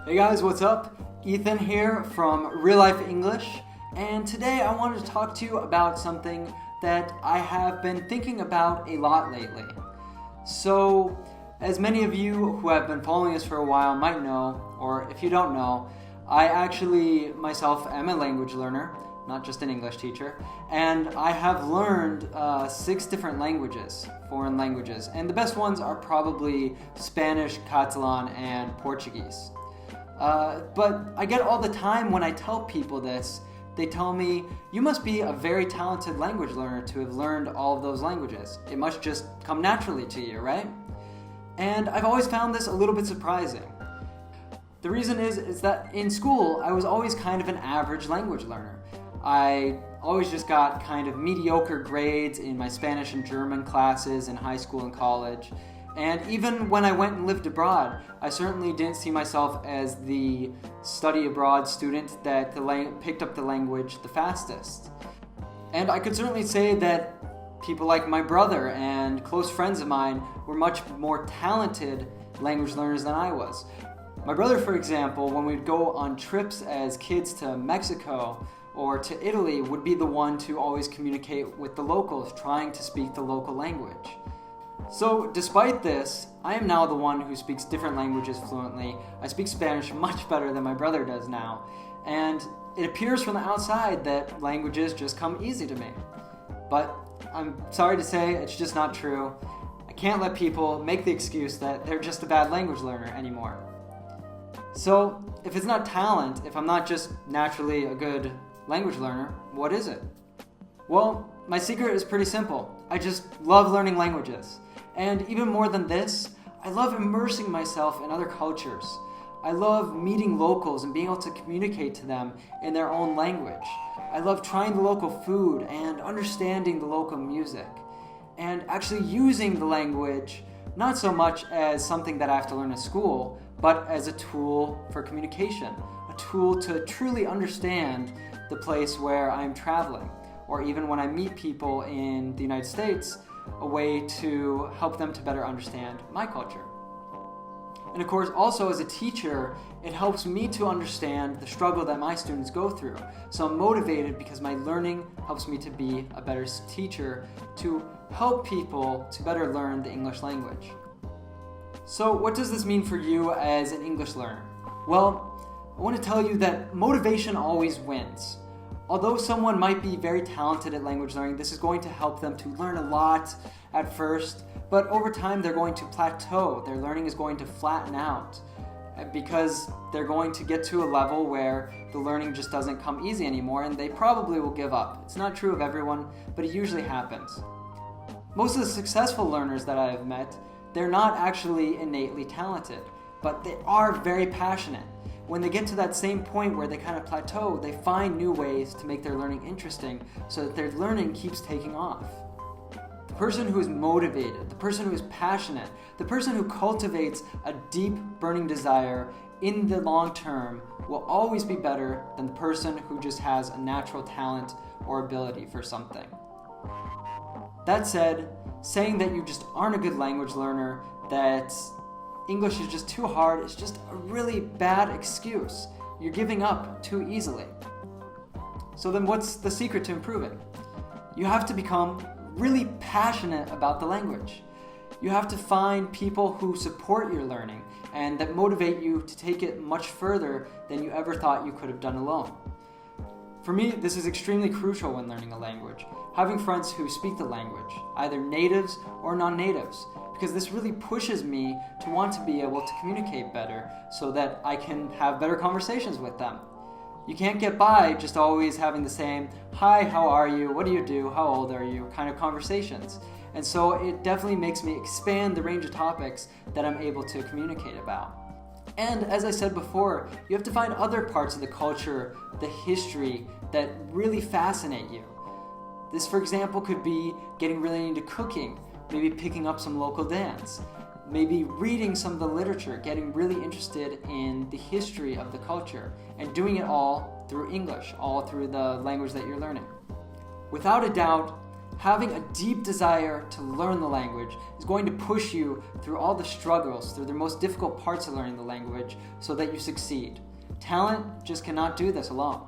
Hey guys, what's up? Ethan here from RealLife English, and today I wanted to talk to you about something that I have been thinking about a lot lately. So, as many of you who have been following us for a while might know, or if you don't know, I actually myself am a language learner, not just an English teacher, and I have learned 6 different languages, foreign languages, and the best ones are probably Spanish, Catalan, and Portuguese. But I get all the time when I tell people this, they tell me, you must be a very talented language learner to have learned all of those languages. It must just come naturally to you, right? And I've always found this a little bit surprising. The reason is that in school, I was always kind of an average language learner. I always just got kind of mediocre grades in my Spanish and German classes in high school and college. And even when I went and lived abroad, I certainly didn't see myself as the study abroad student that picked up the language the fastest. And I could certainly say that people like my brother and close friends of mine were much more talented language learners than I was. My brother, for example, when we'd go on trips as kids to Mexico or to Italy, would be the one to always communicate with the locals, trying to speak the local language. So, despite this, I am now the one who speaks different languages fluently. I speak Spanish much better than my brother does now. And it appears from the outside that languages just come easy to me. But I'm sorry to say, it's just not true. I can't let people make the excuse that they're just a bad language learner anymore. So, if it's not talent, if I'm not just naturally a good language learner, what is it? Well, my secret is pretty simple. I just love learning languages. And even more than this, I love immersing myself in other cultures. I love meeting locals and being able to communicate to them in their own language. I love trying the local food and understanding the local music. And actually using the language, not so much as something that I have to learn in school, but as a tool for communication, a tool to truly understand the place where I'm traveling, or even when I meet people in the United States, a way to help them to better understand my culture. And of course, also as a teacher, it helps me to understand the struggle that my students go through. So I'm motivated because my learning helps me to be a better teacher, to help people to better learn the English language. So what does this mean for you as an English learner? Well, I want to tell you that motivation always wins. Although someone might be very talented at language learning, this is going to help them to learn a lot at first, but over time they're going to plateau. Their learning is going to flatten out because they're going to get to a level where the learning just doesn't come easy anymore, and they probably will give up. It's not true of everyone, but it usually happens. Most of the successful learners that I have met, they're not actually innately talented, but they are very passionate. When they get to that same point where they kind of plateau, they find new ways to make their learning interesting so that their learning keeps taking off. The person who is motivated, the person who is passionate, the person who cultivates a deep, burning desire in the long term will always be better than the person who just has a natural talent or ability for something. That said, saying that you just aren't a good language learner, that English is just too hard, it's just a really bad excuse. You're giving up too easily. So then what's the secret to improving? You have to become really passionate about the language. You have to find people who support your learning and that motivate you to take it much further than you ever thought you could have done alone. For me, this is extremely crucial when learning a language. Having friends who speak the language, either natives or non-natives, because this really pushes me to want to be able to communicate better so that I can have better conversations with them. You can't get by just always having the same, hi, how are you, what do you do, how old are you, kind of conversations. And so it definitely makes me expand the range of topics that I'm able to communicate about. And as I said before, you have to find other parts of the culture, the history, that really fascinate you. This, for example, could be getting really into cooking, maybe picking up some local dance, maybe reading some of the literature, getting really interested in the history of the culture, and doing it all through English, all through the language that you're learning. Without a doubt, Having a deep desire to learn the language is going to push you through all the struggles, through the most difficult parts of learning the language so that you succeed. Talent just cannot do this alone.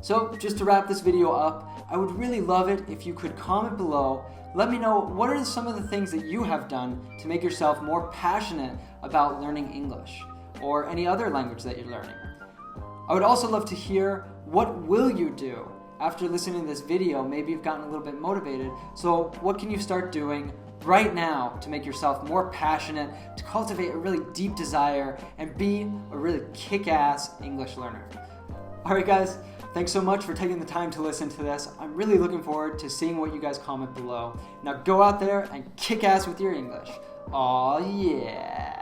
So just to wrap this video up, I would really love it if you could comment below. Let me know what are some of the things that you have done to make yourself more passionate about learning English or any other language that you're learning. I would also love to hear what will you do after listening to this video. Maybe you've gotten a little bit motivated. So what can you start doing right now to make yourself more passionate, to cultivate a really deep desire, and be a really kick-ass English learner? Alright guys, thanks so much for taking the time to listen to this. I'm really looking forward to seeing what you guys comment below. Now go out there and kick ass with your English. Aw yeah!